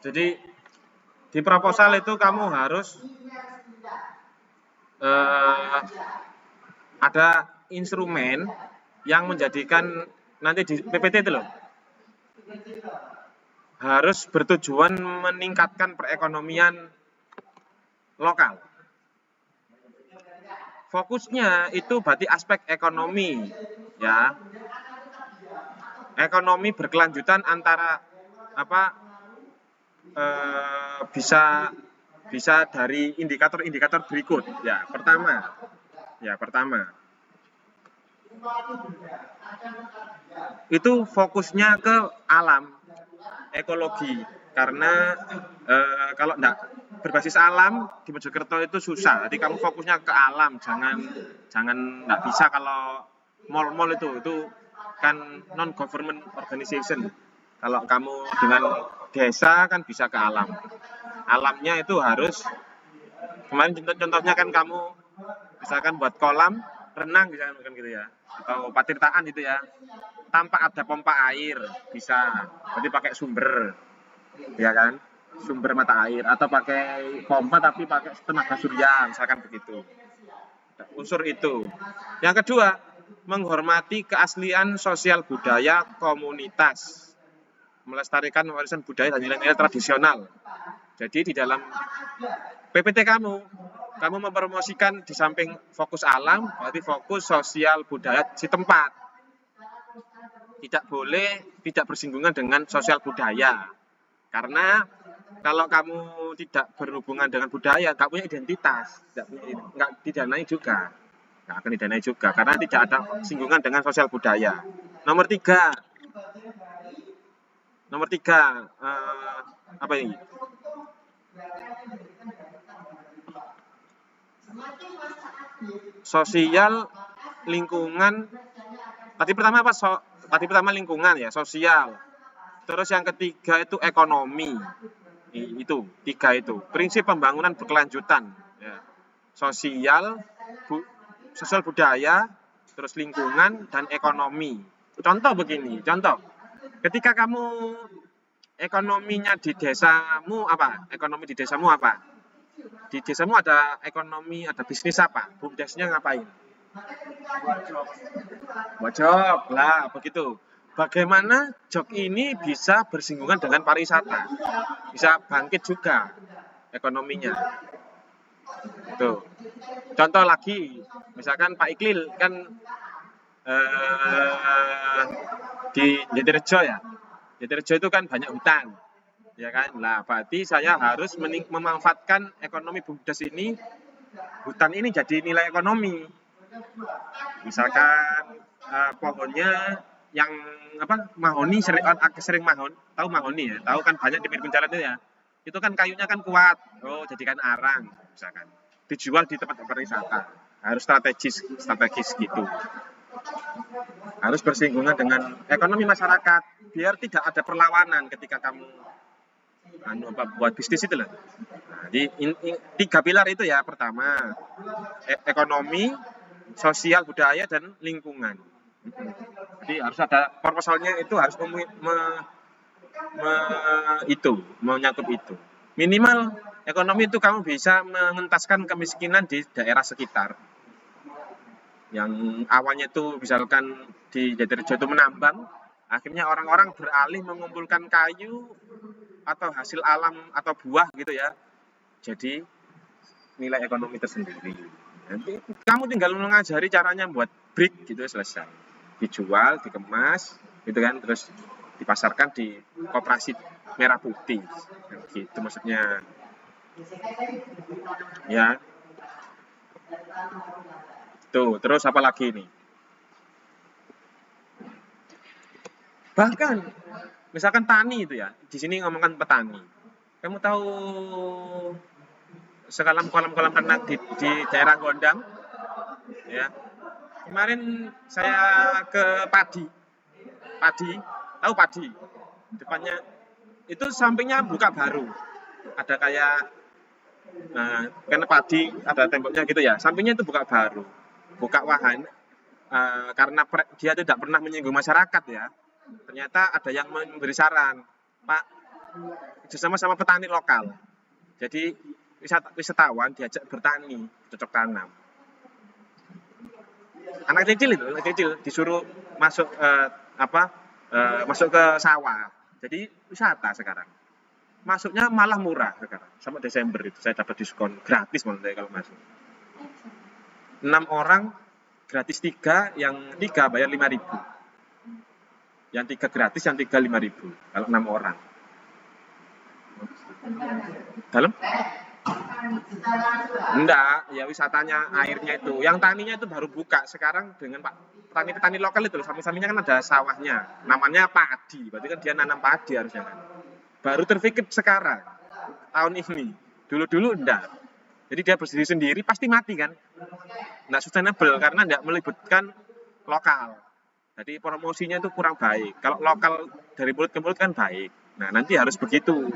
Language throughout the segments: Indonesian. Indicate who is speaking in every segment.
Speaker 1: Jadi di proposal itu kamu harus ada instrumen yang menjadikan nanti di PPT itu loh, harus bertujuan meningkatkan perekonomian lokal. Fokusnya itu berarti aspek ekonomi, ya. Ekonomi berkelanjutan antara bisa dari indikator-indikator berikut. Pertama, itu fokusnya ke alam, ekologi, karena kalau enggak berbasis alam di Mojokerto itu susah. Jadi kamu fokusnya ke alam, jangan enggak bisa kalau mall-mall itu kan non government organization. Kalau kamu dengan desa kan bisa ke alam. Alamnya itu harus, kemarin contohnya kan kamu misalkan buat kolam renang misalkan gitu ya, atau patirtaan gitu ya, tanpa ada pompa air bisa, berarti pakai sumber, ya kan, sumber mata air, atau pakai pompa tapi pakai tenaga surya misalkan begitu. Unsur itu. Yang kedua, menghormati keaslian sosial budaya komunitas, melestarikan warisan budaya dan nilai-nilai tradisional. Jadi di dalam PPT kamu mempromosikan di samping fokus alam, berarti fokus sosial budaya si tempat. Tidak boleh tidak bersinggungan dengan sosial budaya. Karena kalau kamu tidak berhubungan dengan budaya, nggak punya identitas, nggak didanai juga. Nggak akan didanai juga, karena tidak ada singgungan dengan sosial budaya. Nomor tiga, apa ini? Sosial, lingkungan. Tadi pertama lingkungan ya, sosial. Terus yang ketiga itu ekonomi. Itu, tiga itu. Prinsip pembangunan berkelanjutan. Ya. Sosial budaya, terus lingkungan, dan ekonomi. Contoh begini, ketika kamu ekonominya di desamu apa? Ekonomi di desamu apa? Di desamu ada ekonomi, ada bisnis apa? BUMDesnya ngapain? Buat job lah, begitu. Bagaimana job ini bisa bersinggungan dengan pariwisata, bisa bangkit juga ekonominya. Tuh. Contoh lagi, misalkan Pak Iklil kan di Jatirejo ya. Jatirejo itu kan banyak hutan, ya kan. Nah, berarti saya harus memanfaatkan ekonomi BUMDes ini, hutan ini jadi nilai ekonomi. Misalkan pohonnya yang mahoni, sering mahon, tahu mahoni ya, tahu kan banyak di pinggir jalan itu ya. Itu kan kayunya kan kuat, jadikan arang misalkan, dijual di tempat berwisata, harus strategis gitu, harus bersinggungan dengan ekonomi masyarakat, biar tidak ada perlawanan ketika kamu buat bisnis itu loh. Nah, di tiga pilar itu ya, pertama ekonomi, sosial budaya, dan lingkungan. Jadi harus ada proposalnya, itu harus menyangkut itu. Minimal ekonomi itu kamu bisa mengentaskan kemiskinan di daerah sekitar. Yang awalnya itu misalkan di Jatirejo itu menambang, akhirnya orang-orang beralih mengumpulkan kayu atau hasil alam atau buah gitu ya. Jadi nilai ekonomi tersendiri. Nanti kamu tinggal mengajari caranya buat brick gitu, selesai. Dijual, dikemas, gitu kan, terus dipasarkan di koperasi merah putih, gitu maksudnya. Ya. Tuh, terus apa lagi nih? Bahkan, misalkan tani itu ya, di sini ngomongkan petani. Kamu tahu kolam renang di daerah Gondang? Ya. Kemarin saya ke Padi, tahu Padi? Depannya itu sampingnya buka baru, ada kayak karena Padi ada temboknya gitu ya, sampingnya itu buka baru, buka wahana, karena dia tidak pernah menyinggung masyarakat ya. Ternyata ada yang memberi saran, Pak, Bersama-sama petani lokal. Jadi wisatawan diajak bertani, cocok tanam. Anak kecil disuruh masuk masuk ke sawah. Jadi wisata sekarang. Masuknya malah murah sekarang. Sampai Desember itu saya dapat diskon gratis malah saya kalau masuk. 6 orang gratis 3, yang 3 bayar 5.000. Yang 3 gratis, yang 3 5.000 kalau 6 orang. Dalam? Enggak, ya wisatanya airnya itu. Yang taninya itu baru buka sekarang dengan Pak petani-petani lokal itu. Samping-sampingnya kan ada sawahnya. Namanya padi. Berarti kan dia nanam padi harusnya kan. Baru terpikir sekarang. Tahun ini. Dulu-dulu enggak. Jadi dia berdiri sendiri pasti mati kan. Enggak sustainable karena enggak melibatkan lokal. Jadi promosinya itu kurang baik. Kalau lokal dari mulut ke mulut kan baik. Nah, nanti harus begitu.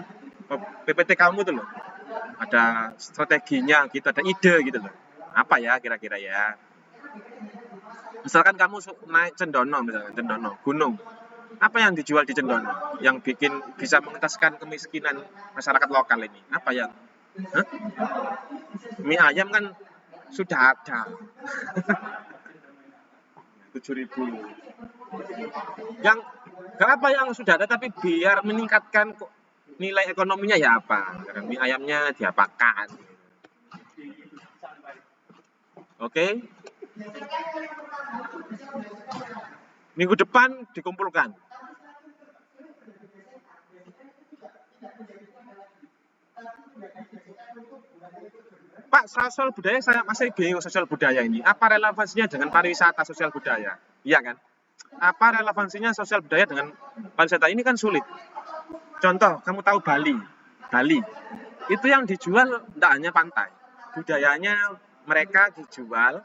Speaker 1: PPT kamu tuh loh. Ada strateginya gitu, ada ide gitu loh. Apa ya kira-kira ya? Misalkan kamu naik Cendono, gunung. Apa yang dijual di Cendono? Yang bisa mengentaskan kemiskinan masyarakat lokal ini? Apa yang? Hah? Mie ayam kan sudah ada. 7.000. Yang apa yang sudah ada tapi biar meningkatkan nilai ekonominya ya apa? Mie ayamnya diapakan? Oke. Minggu depan dikumpulkan. Pak, sosial budaya saya masih bingung sosial budaya ini. Apa relevansinya dengan pariwisata sosial budaya? Iya kan? Apa relevansinya sosial budaya dengan pariwisata? Ini kan sulit. Contoh, kamu tahu Bali. Itu yang dijual tidak hanya pantai. Budayanya mereka dijual.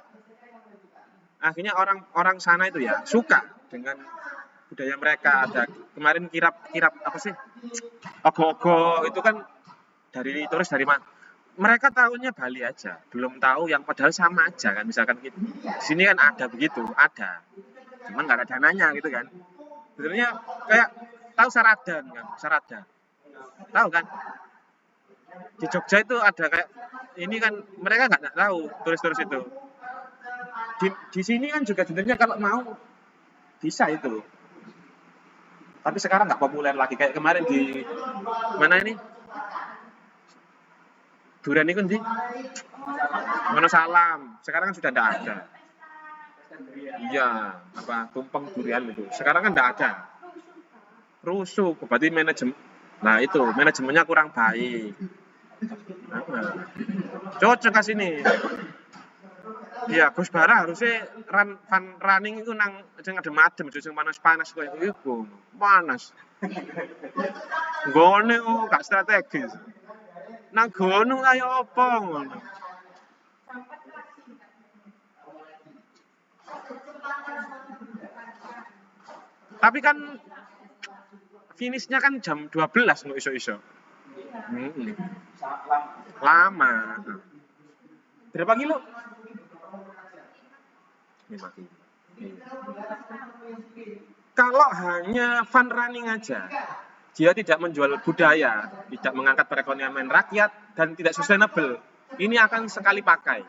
Speaker 1: Akhirnya orang sana itu ya suka dengan budaya mereka. Ada kemarin kirap apa sih? Ogo-ogo itu kan dari turis dari mana? Mereka tahunya Bali aja, belum tahu yang padahal sama aja kan, misalkan gitu. Di sini kan ada begitu, ada. Cuman nggak ada dananya gitu kan. Sebenarnya kayak tahu Saradan kan, tahu kan? Di Jogja itu ada kayak ini kan, mereka nggak tahu turis-turis itu. Di sini kan juga sebenarnya kalau mau bisa itu. Tapi sekarang nggak populer lagi, kayak kemarin di mana ini? Durian itu di Wonosalam. Sekarang kan sudah tidak ada. Iya, tumpeng durian itu. Sekarang kan tidak ada. Rusuh, berarti manajemen. Nah itu, manajemennya kurang baik. Cocok ke sini. Iya, Gus Bara harusnya running itu nang sing adem-adem, sing panas-panas koyo iku. Panas. Gone gak strategis. Nang gunung kaya apa ngono. Tapi kan finishnya kan jam 12 kok iso-iso. Lama. Berapa kilo? 5 kilo. Kalau hanya fun running aja, dia tidak menjual budaya, tidak mengangkat perekonomian rakyat, dan tidak sustainable. Ini akan sekali pakai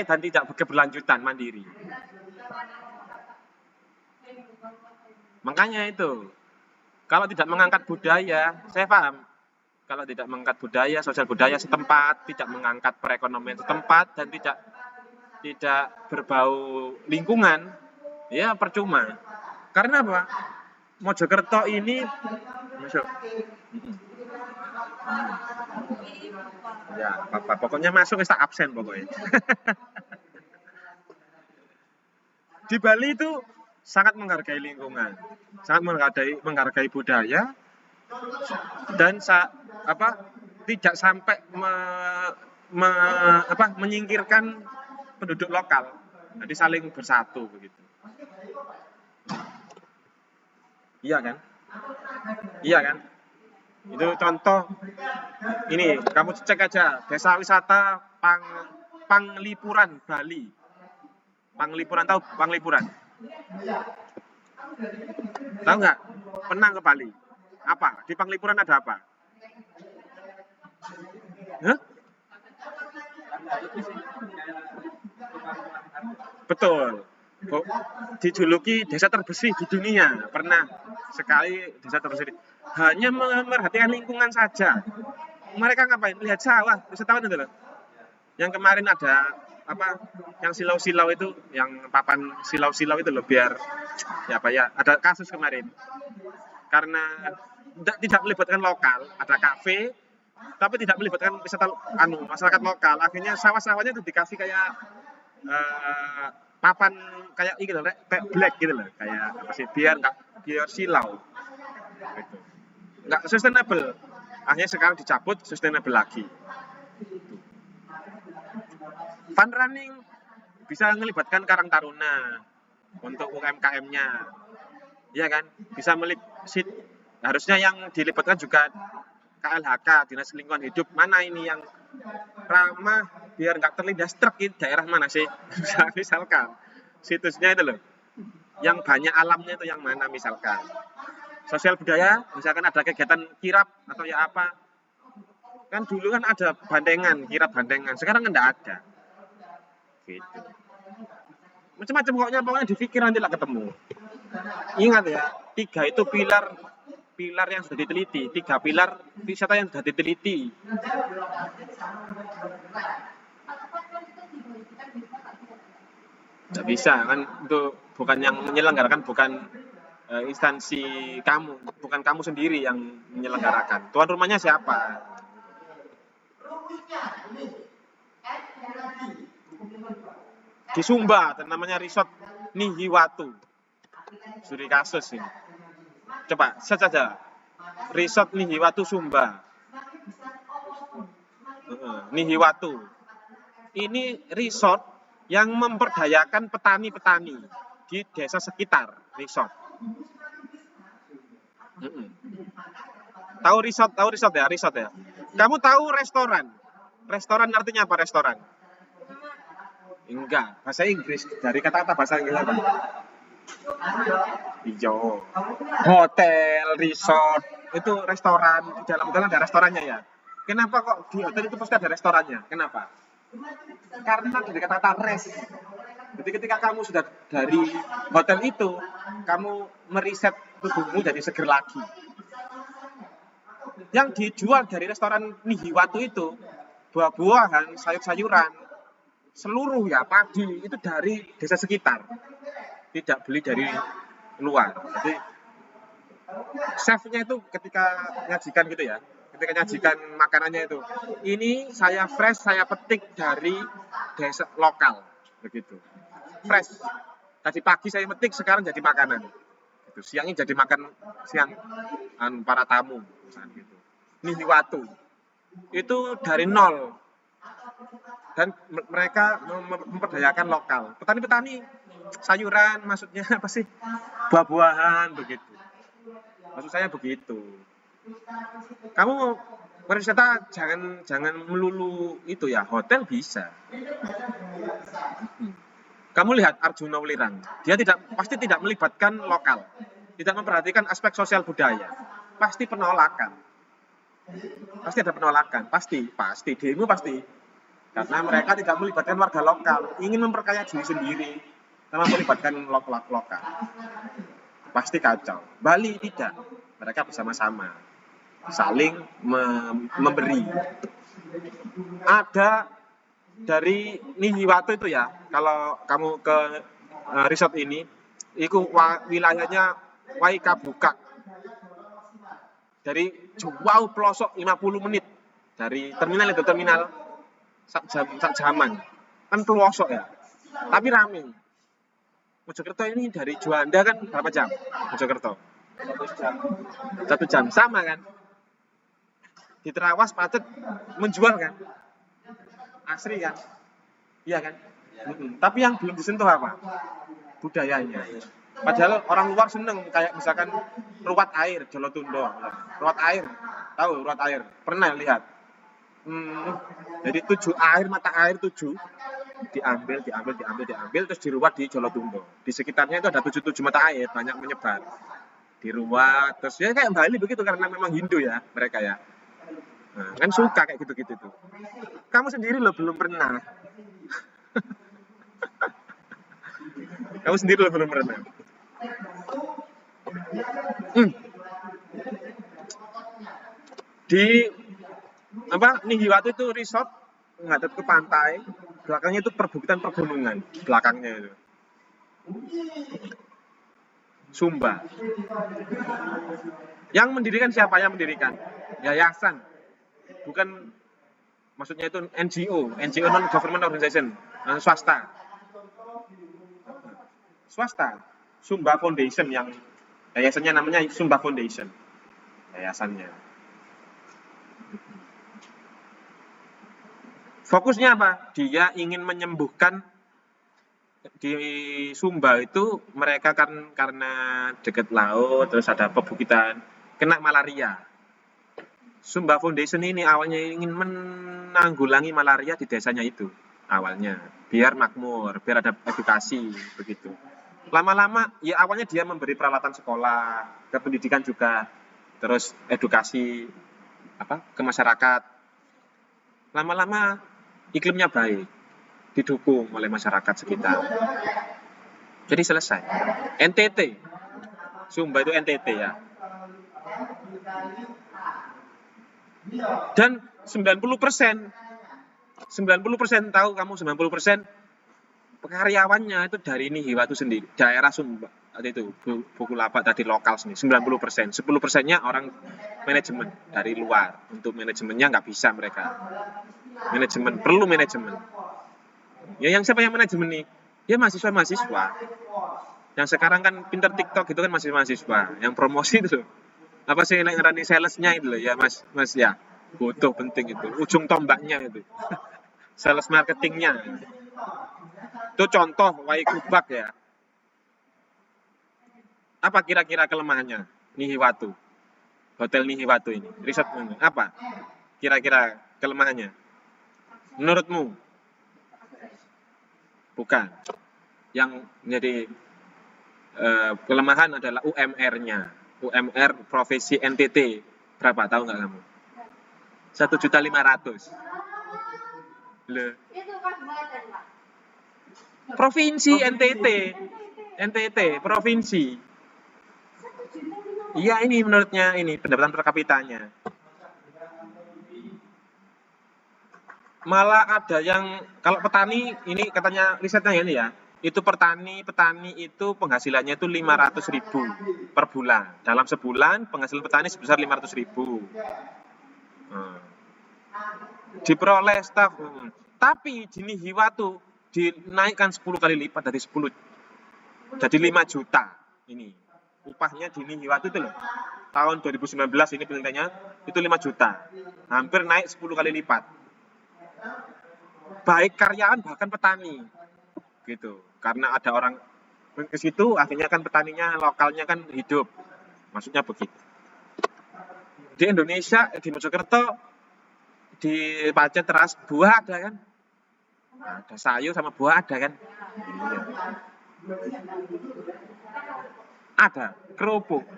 Speaker 1: dan tidak berkeberlanjutan mandiri. Makanya itu, kalau tidak mengangkat budaya, saya paham. Kalau tidak mengangkat budaya, sosial budaya setempat, tidak mengangkat perekonomian setempat, dan tidak berbau lingkungan, ya percuma. Karena apa? Mojokerto ini masuk. Ya, apa pokoknya masuk tak absen pokoknya. Di Bali itu sangat menghargai lingkungan, sangat menghargai budaya, dan tidak sampai menyingkirkan penduduk lokal. Jadi saling bersatu begitu. Iya kan? Itu contoh. Ini kamu cek aja desa wisata Panglipuran Bali. Tahu Panglipuran? Tahu nggak? Pernah ke Bali? Apa? Di Panglipuran ada apa? Hah? Betul. Dijuluki desa terbersih di dunia. Pernah sekali desa terbersih. Hanya memerhatikan lingkungan saja. Mereka ngapain? Lihat sawah. Wisatawan itu loh. Yang kemarin ada apa? Yang silau-silau itu, yang papan silau-silau itu loh, biar ya apa ya? Ada kasus kemarin. Karena tidak melibatkan lokal, ada kafe tapi tidak melibatkan wisata masyarakat lokal. Akhirnya sawah-sawahnya itu dikasih kayak papan kayak ini loh, kayak black gitu loh, kayak apa sih, biar silau gitu. Nggak sustainable. Akhirnya sekarang dicabut, sustainable lagi. Fun running bisa melibatkan Karang Taruna untuk UMKM-nya, ya kan? Bisa harusnya yang dilibatkan juga KLHK, Dinas Lingkungan Hidup. Mana ini yang ramah biar nggak terlindas truk, di daerah mana sih? Misalkan situsnya itu loh, yang banyak alamnya itu yang mana misalkan. Sosial budaya, misalkan ada kegiatan kirap atau ya apa. Kan dulu kan ada bandengan, kirap bandengan. Sekarang kan nggak ada. Gitu. Macam-macam pokoknya dipikir nanti lah ketemu. Ingat ya, 3 itu pilar yang sudah diteliti, 3 pilar wisata yang sudah diteliti. Tidak bisa kan, itu bukan yang menyelenggarakan, bukan instansi kamu, bukan kamu sendiri yang menyelenggarakan. Tuan rumahnya siapa? Di Sumba, namanya Resort Nihiwatu. Studi kasus ini. Coba saja. Resort Nihiwatu Sumba. Nihiwatu. Ini resort yang memperdayakan petani-petani di desa sekitar resort. Tahu resort ya? Kamu tahu restoran? Restoran artinya apa restoran? Enggak, bahasa Inggris. Dari kata-kata bahasa Inggris apa? Hijau. Hotel, resort, itu restoran. Di dalam hotel ada restorannya ya. Kenapa kok di hotel itu pasti ada restorannya? Kenapa? Karena dari kata-kata res. Jadi ketika kamu sudah dari hotel itu, kamu meriset tubuhmu jadi seger lagi. Yang dijual dari restoran Nihiwatu itu buah-buahan, sayur-sayuran, seluruh ya padi itu dari desa sekitar, tidak beli dari luar. Jadi chefnya itu ketika nyajikan gitu ya, ketika nyajikan makanannya itu, ini saya fresh, saya petik dari desa lokal, begitu. Fresh. Tadi pagi saya petik, sekarang jadi makanan. Gitu. Siangnya jadi makan siang para tamu, gitu. Nihiwatu itu dari nol. Dan mereka memperdayakan lokal. Petani-petani sayuran, maksudnya apa sih? Buah-buahan, begitu. Maksud saya begitu. Kamu berwisata jangan melulu itu ya, hotel bisa. Kamu lihat Arjuna Ulirang, dia pasti tidak melibatkan lokal, tidak memperhatikan aspek sosial budaya, pasti penolakan. Pasti ada penolakan, pasti demo pasti. Karena mereka tidak melibatkan warga lokal, ingin memperkaya diri sendiri, sama melibatkan lokal. Pasti kacau. Bali tidak, mereka bersama-sama, saling memberi. Ada dari Nihiwatu itu ya, kalau kamu ke resort ini, itu wilayahnya Waikabukak. Dari jauh pelosok 50 menit dari terminal sak jaman kan pelosok ya, tapi rame. Mojokerto ini dari Juanda kan berapa jam? Mojokerto 1 jam sama kan. Di Terawas macet, menjual kan, asri kan, iya kan. Tapi yang belum disentuh apa? Budayanya. Padahal orang luar seneng, kayak misalkan ruwat air Jolotundo. Ruwat air, tahu ruwat air? Pernah lihat? Jadi 7 mata air 7 diambil terus diruat di Jolotundo. Di sekitarnya itu ada 7 mata air, banyak menyebar. diruat, terus ya kayak Bali begitu karena memang Hindu ya mereka ya. Nah, kan suka kayak gitu-gitu tuh. Kamu sendiri loh belum pernah. Kamu sendiri loh belum pernah. Hmm, di apa Nihiwatu itu resort ngadep ke pantai, belakangnya itu perbukitan pegunungan, belakangnya itu. Sumba. Yang mendirikan siapa yang mendirikan? Yayasan, bukan maksudnya itu NGO, NGO non government organization, swasta. Swasta. Sumba Foundation yang yayasannya namanya Sumba Foundation. Yayasannya. Fokusnya apa? Dia ingin menyembuhkan di Sumba itu mereka kan karena dekat laut terus ada pebukitan kena malaria. Sumba Foundation ini awalnya ingin menanggulangi malaria di desanya itu awalnya biar makmur, biar ada edukasi begitu. Lama-lama ya awalnya dia memberi peralatan sekolah, ke pendidikan juga, terus edukasi apa ke masyarakat. Lama-lama iklimnya baik, didukung oleh masyarakat sekitar. Jadi selesai. NTT, Sumba itu NTT ya. Dan 90% tahu kamu 90% karyawannya itu dari Nihiwatu sendiri, daerah Sumba itu Bukulapak tadi lokal sini 90%, 10%-nya orang manajemen dari luar. Untuk manajemennya nggak bisa mereka. Manajemen perlu manajemen. Ya yang siapa yang manajemen nih? Ya mahasiswa-mahasiswa. Yang sekarang kan pinter TikTok itu kan masih mahasiswa. Yang promosi itu loh. Apa sih yang ngerani salesnya itu loh ya mas ya butuh penting itu ujung tombaknya itu sales marketingnya itu contoh Waikubak ya. Apa kira-kira kelemahannya Nihiwatu, hotel Nihiwatu ini, resort ini apa kira-kira kelemahannya menurutmu? Bukan, yang menjadi kelemahan adalah UMR-nya. UMR profesi NTT berapa tahu nggak kamu? 1.500.000. Loh. Provinsi NTT provinsi. Iya ini menurutnya ini pendapatan per kapitanya. Malah ada yang kalau petani ini katanya risetnya ini ya. Itu petani itu penghasilannya itu 500.000 per bulan. Dalam sebulan penghasilan petani sebesar 500.000. Diperoleh staf. Tapi di Nihiwatu dinaikkan 10 kali lipat dari 10 jadi 5 juta ini. Upahnya di Nihiwatu itu loh. Tahun 2019 ini penelitiannya itu 5 juta. Hampir naik 10 kali lipat. Baik karyawan bahkan petani. Gitu. Karena ada orang ke situ akhirnya kan petaninya lokalnya kan hidup. Maksudnya begitu. Di Indonesia di Mojokerto di Pacet Teras buah ada kan? Ada sayur sama buah ada kan? Iya. Ada kerupuk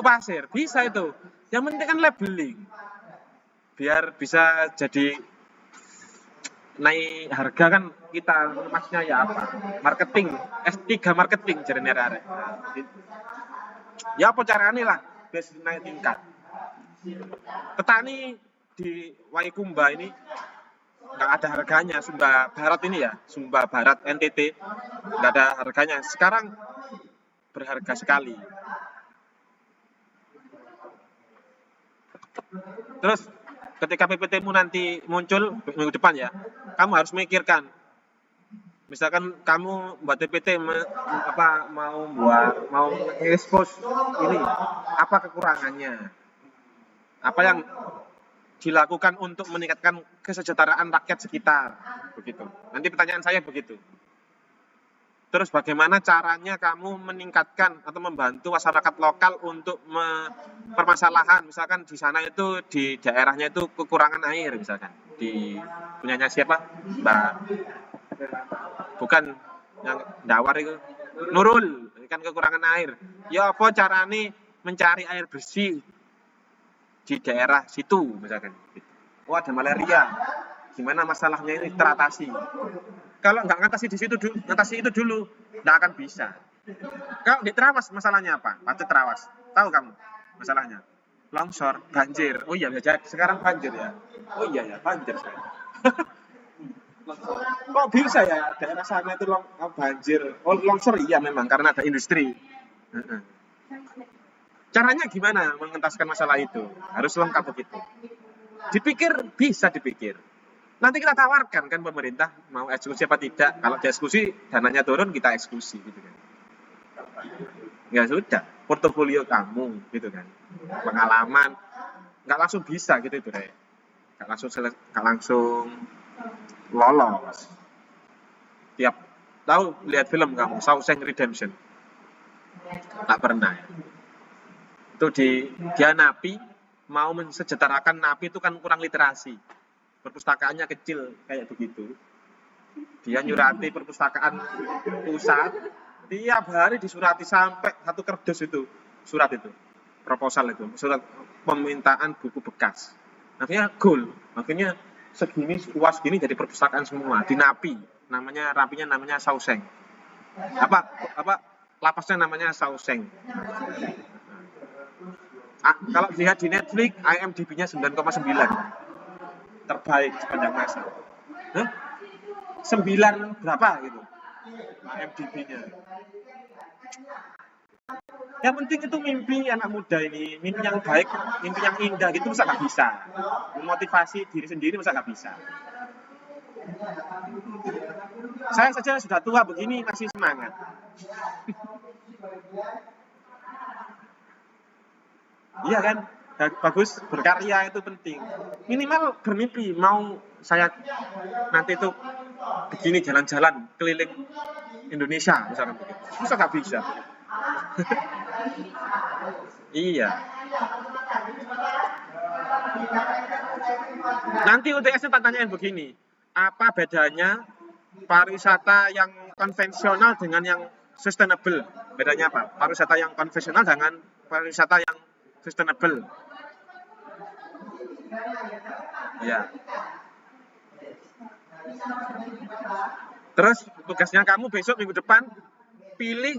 Speaker 1: pasir bisa itu. Yang penting kan labeling biar bisa jadi naik harga kan kita maksudnya ya apa marketing S3 marketing jadi arek ya apa caranya lah biar naik tingkat. Petani di Waikubak ini nggak ada harganya. Sumba Barat ini ya, Sumba Barat NTT nggak ada harganya. Sekarang berharga sekali. Terus ketika PPT-mu nanti muncul minggu depan ya, kamu harus memikirkan. Misalkan kamu buat PPT mau expose ini apa kekurangannya, apa yang dilakukan untuk meningkatkan kesejahteraan rakyat sekitar, begitu. Nanti pertanyaan saya begitu. Terus bagaimana caranya kamu meningkatkan atau membantu masyarakat lokal untuk permasalahan, misalkan di sana itu di daerahnya itu kekurangan air, misalkan di punyanya siapa, Mbak? Bukan yang Dawar itu, Nurul. mengakibatkan kekurangan air. Ya apa carane mencari air bersih di daerah situ misalkan. Oh ada malaria, gimana masalahnya ini teratasi. Kalau nggak ngatasi di situ dulu, ngatasi itu dulu, nggak akan bisa. Kalau di Trawas masalahnya apa? Pasti Trawas. Tahu kamu masalahnya? Longsor, banjir. Oh iya, jadi sekarang banjir ya. Oh iya ya, banjir. Kok bisa ya daerah sana itu banjir? Oh longsor iya memang karena ada industri. Caranya gimana mengentaskan masalah itu? Harus lengkap begitu. Dipikir bisa dipikir. Nanti kita tawarkan kan pemerintah mau eksekusi apa tidak. Kalau dieksekusi dananya turun kita eksekusi gitu kan. Ya sudah, portofolio kamu gitu kan. Pengalaman nggak langsung bisa gitu itu deh. Nggak langsung lolos. Tiap tahu lihat film kamu Shawshank Redemption. Tak pernah. Itu dia napi mau mensejahterakan napi itu kan kurang literasi. Perpustakaannya kecil kayak begitu. Dia nyurati perpustakaan pusat, tiap hari disurati sampai satu kardus itu, surat itu, proposal itu, surat permintaan buku bekas. Akhirnya goal, akhirnya segini luas gini jadi perpustakaan semua, di napi, rapinya namanya Shawshank. Lapasnya namanya Shawshank. Kalau dilihat di Netflix, IMDb-nya 9,9. Terbaik sepanjang masa. 9 berapa gitu IMDb-nya. Yang penting itu mimpi anak muda ini, mimpi yang baik, mimpi yang indah gitu masa nggak bisa. Memotivasi diri sendiri masa nggak bisa. Saya saja sudah tua begini masih semangat. Iya kan? Bagus, berkarya itu penting. Minimal bermimpi, mau saya nanti itu begini jalan-jalan keliling Indonesia misalkan begitu. Masa nggak bisa? Iya. Nanti UTS-nya tanyain begini, apa bedanya pariwisata yang konvensional dengan yang sustainable? Bedanya apa? Pariwisata yang konvensional dengan pariwisata yang sustainable. Ya. Terus tugasnya kamu besok minggu depan pilih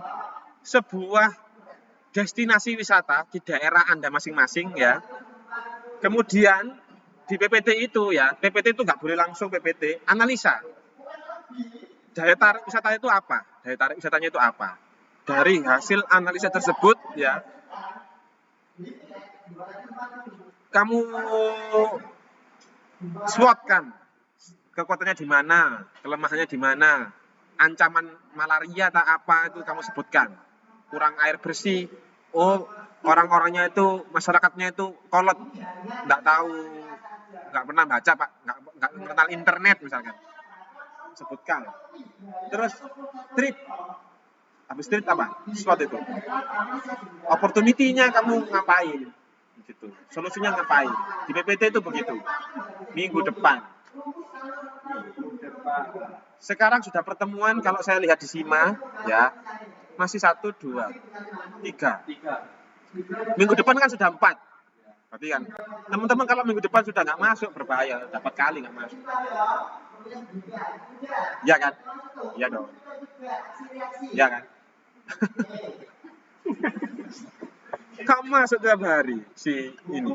Speaker 1: sebuah destinasi wisata di daerah Anda masing-masing ya. Kemudian di PPT itu ya, PPT itu nggak boleh langsung PPT, analisa. Daya tarik wisata itu apa? Daya tarik wisatanya itu apa? Dari hasil analisa tersebut ya, kamu SWOT-kan kekuatannya di mana, kelemahannya di mana, ancaman malaria tak apa itu kamu sebutkan. Kurang air bersih, oh orang-orangnya itu masyarakatnya itu kolot, nggak tahu, nggak pernah baca pak, nggak kenal internet misalkan, sebutkan. Terus street, habis street apa? SWOT itu. Opportunity-nya kamu ngapain? Gitu. Solusinya ngapain? Di PPT itu begitu. Minggu depan. Sekarang sudah pertemuan kalau saya lihat di SIMA ya masih 1, 2, 3. Minggu depan kan sudah 4. Berarti kan teman-teman kalau minggu depan sudah nggak masuk berbahaya, dapat kali nggak masuk. Ya kan? Ya dong. Ya kan? Kamu masuk tiap hari si ini.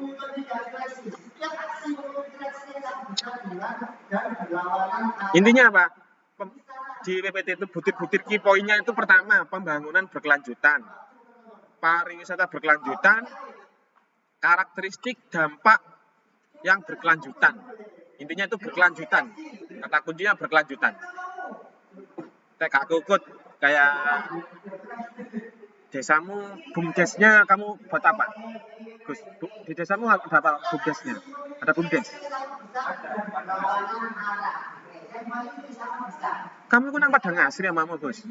Speaker 1: Intinya apa? Di PPT itu butir-butir key point-nya itu pertama pembangunan berkelanjutan, pariwisata berkelanjutan, karakteristik dampak yang berkelanjutan. Intinya itu berkelanjutan. Kata kuncinya berkelanjutan. Kayak kukut, kayak desamu bumdesnya kamu buat apa? Gus, di desamu ada apa bumdesnya? Ada bumdes? Kamu ku nang Padang Asri ya mamu Gus?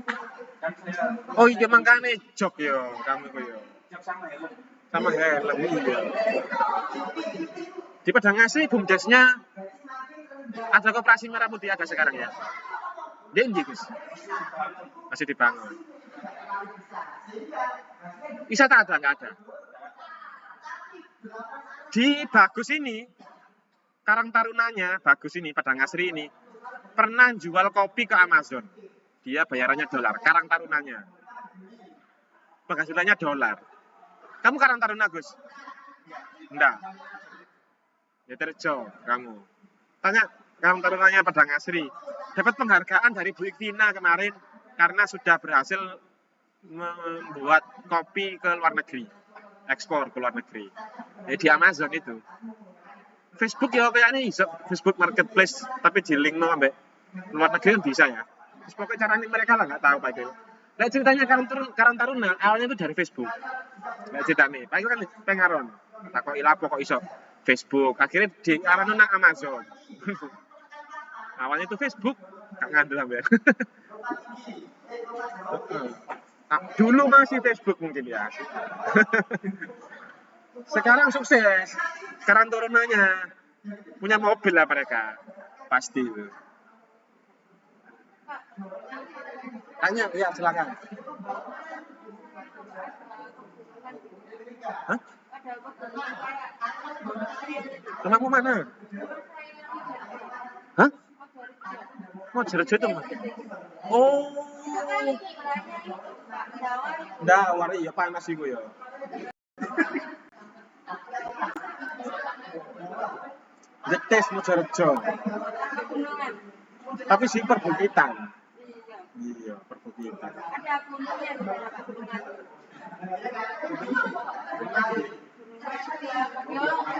Speaker 1: Oh iya makanya jok yo kamu ku yo. Sama helm iya. Di Padang Asri bumdesnya ada koperasi Merah Putih ada sekarang ya? Dia Gus? Masih dibangun. Wisata ada nggak ada? Di Bagus ini, Karang Tarunanya, Bagus ini, Padang Asri ini, pernah jual kopi ke Amazon. Dia bayarannya dolar, Karang Tarunanya. Penghasilannya dolar. Kamu Karang Taruna, Gus? Enggak. Ya Terjo, kamu. Tanya Karang Tarunanya Padang Asri. Dapat penghargaan dari Bu Iktina kemarin karena sudah berhasil membuat kopi ke luar negeri. Ekspor ke luar negeri. Ya, di Amazon itu. Facebook ya kayaknya bisa. Facebook Marketplace. Tapi di link no ambek luar negeri kan bisa ya. Terus pokoknya caranya mereka lah nggak tahu Pak Gil. Nah ceritanya Karang Taruna awalnya itu dari Facebook. Nah ceritanya Pak Gil kan pengaron. Tak kok ilapo kok iso Facebook. Akhirnya di arah nang Amazon. Awalnya itu Facebook gak ngandel ambek. Nah, dulu masih Facebook mungkin ya. Sekarang sukses. Sekarang turunannya punya mobil lah mereka. Pasti itu. Tanya, ya silakan. Hah? Rumahmu mana? Hah? Mau Mojorejo itu mah. Oh. Ndak, wari ya panas iku ya. Jetes Mojorejo. Tapi sih perbukitan. Iya, perbukitan.
Speaker 2: Ada gunungnya di mana Pak? Gunungan.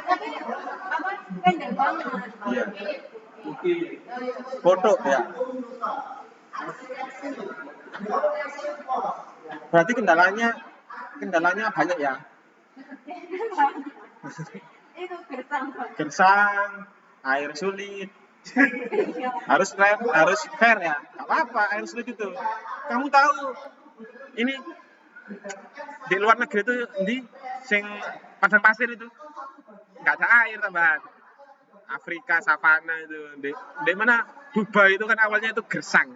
Speaker 2: Tapi apa pendek banget.
Speaker 1: Iya. Foto ya. Berarti kendalanya banyak ya.
Speaker 2: Itu gersang.
Speaker 1: Gersang, air sulit. harus fair ya. Gak apa-apa air sulit itu. Kamu tahu ini di luar negeri itu di sing padang pasir itu nggak ada air tambahan. Afrika savana itu di mana Dubai itu kan awalnya itu gersang.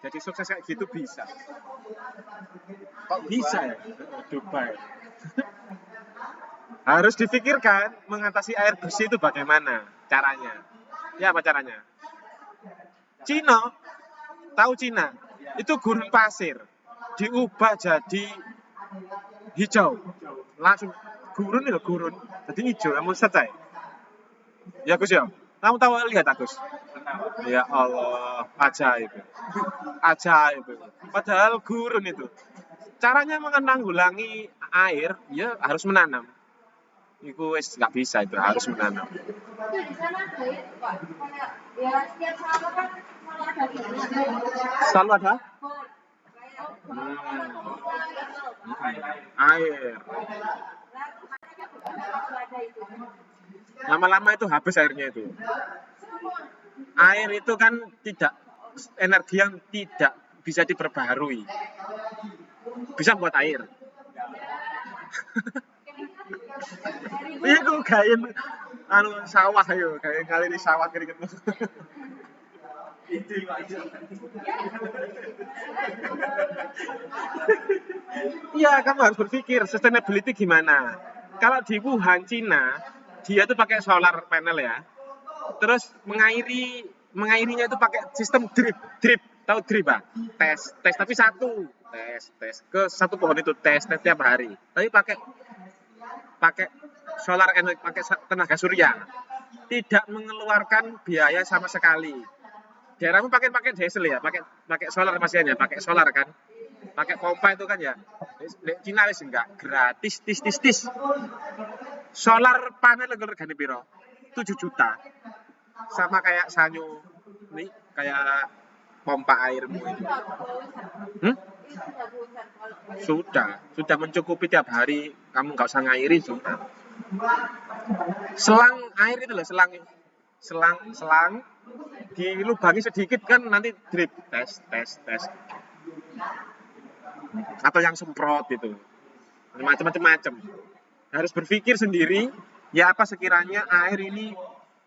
Speaker 1: Jadi sukses kayak gitu bisa. Kok bisa ya Dubai? Harus difikirkan mengatasi air bersih itu bagaimana caranya. Ya apa caranya? Cina, tahu Cina? Itu gurun pasir diubah jadi hijau. Langsung gurun itu gurun. Jadi hijau, kamu selesai. Ya Gus ya. Kamu tahu lihat Agus? Ya Allah, ajaib. Ajaib. Padahal gurun itu. Caranya menanggulangi air, ya harus menanam. Itu wis nggak bisa itu, harus menanam.
Speaker 2: Itu di sana ada itu Pak. Kayak ya setiap saat kan kalau ada gini.
Speaker 1: Selalu ada air. Lama-lama itu habis airnya itu. Air itu kan tidak energi yang tidak bisa diperbaharui. Bisa buat air. Iya kok gayen anu sawah ayo, gayen kali di sawah keringet. Iya, kamu harus berpikir sustainability gimana. Kalau di Wuhan, Cina, dia tuh pakai solar panel ya. Terus mengairinya itu pakai sistem drip. Tahu drip, Pak? Tes tapi satu. Tes ke satu pohon itu tes tiap hari. Tapi pakai solar energi, pakai tenaga surya. Tidak mengeluarkan biaya sama sekali. Daerahmu pakai diesel ya, pakai solar pasiennya, pakai solar kan, pakai pompa itu kan ya. Cina wis enggak gratis, tis. Solar panel regane piro? 7 juta. Sama kayak Sanyo, nih kayak pompa airmu itu. Sudah mencukupi tiap hari, kamu nggak usah ngairi sudah. Selang air itu loh, selang dilubangi sedikit kan nanti drip tes. Atau yang semprot itu. Macam-macam. Harus berpikir sendiri, ya apa sekiranya air ini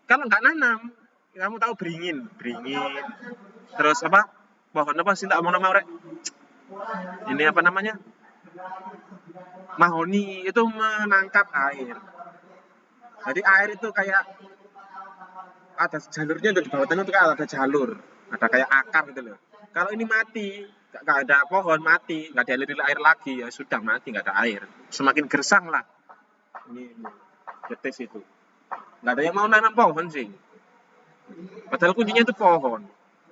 Speaker 1: kalau nggak nanam, kamu tahu beringin. Terus apa? Pohon apa sih tak mau nama rek? ini apa namanya, mahoni itu menangkap air. Jadi air itu kayak ada jalurnya di bawah tanah itu kan ada jalur, ada kayak akar gitu loh. Kalau ini mati, nggak ada pohon mati, nggak dialiri air lagi, ya sudah mati, nggak ada air. Semakin gersang lah. Ini betis itu. Nggak ada yang mau nanam pohon sih. Padahal kuncinya itu pohon.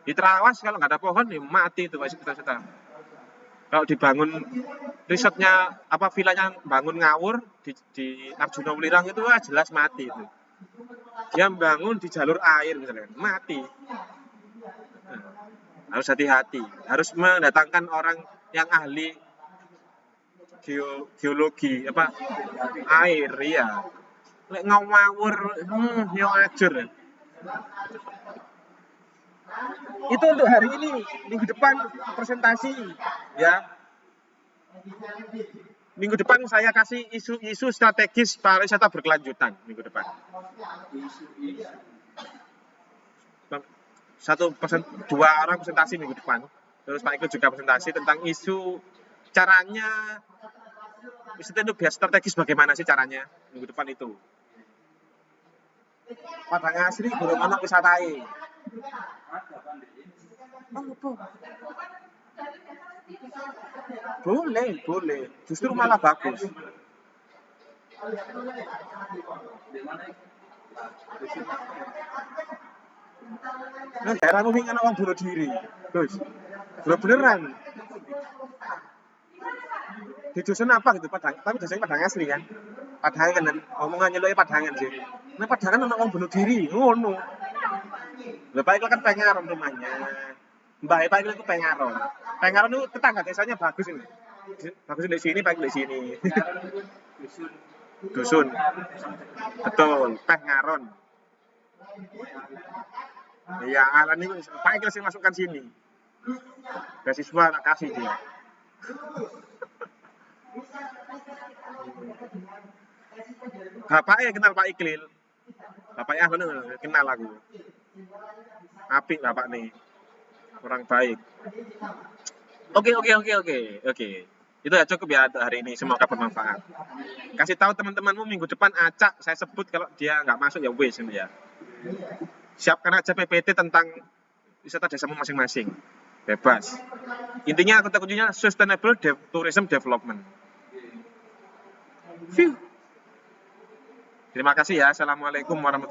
Speaker 1: Di Terawas kalau nggak ada pohon, ya mati itu kita. Kalau dibangun risetnya apa vilanya bangun ngawur di Arjuna Welirang itu jelas mati itu. Dia bangun di jalur air misalnya, mati. Nah, harus hati-hati, harus mendatangkan orang yang ahli geologi apa air ya. Lek ngawur yo ajur. Itu untuk hari ini, minggu depan presentasi ya. Minggu depan saya kasih isu-isu strategis pariwisata berkelanjutan minggu depan. Dua orang presentasi minggu depan. Terus Pak Iko juga presentasi tentang isu caranya wisata itu biar strategis bagaimana sih caranya minggu depan itu. Padang asri burung anak wisatai. Boleh. Justru malah bagus. Nah, daerahmu ingin orang bunuh diri. Terus, beneran. Di dusun apa gitu, Padang, tapi dusunnya Padang asli kan. Padangan dan omongannya lo Padangan sih. Nah, Padangan orang bunuh diri, ngono. Bapak itu kan Pengaron rumahnya. Mbak Pak itu Pengaron. Pengaron itu tetangga desanya bagus ini. Bagus di sini, baik di sini. Dusun. Betul, Pengaron. Iya, Alan ini Pak Ikhlas yang masukkan sini. Beasiswa tak kasih dia. Bapaknya kenal Pak Iklil. Bapaknya bener kenal aku. Apik bapak nih. Orang baik. Oke. Itu ya cukup ya hari ini. Semoga bermanfaat. Kasih tahu teman-temanmu minggu depan acak saya sebut kalau dia nggak masuk ya wes ya. Siapkan aja PPT tentang wisata desamu masing-masing. Bebas. Intinya kata kuncinya sustainable tourism development. Terima kasih ya. Assalamualaikum warahmatullahi wabarakatuh.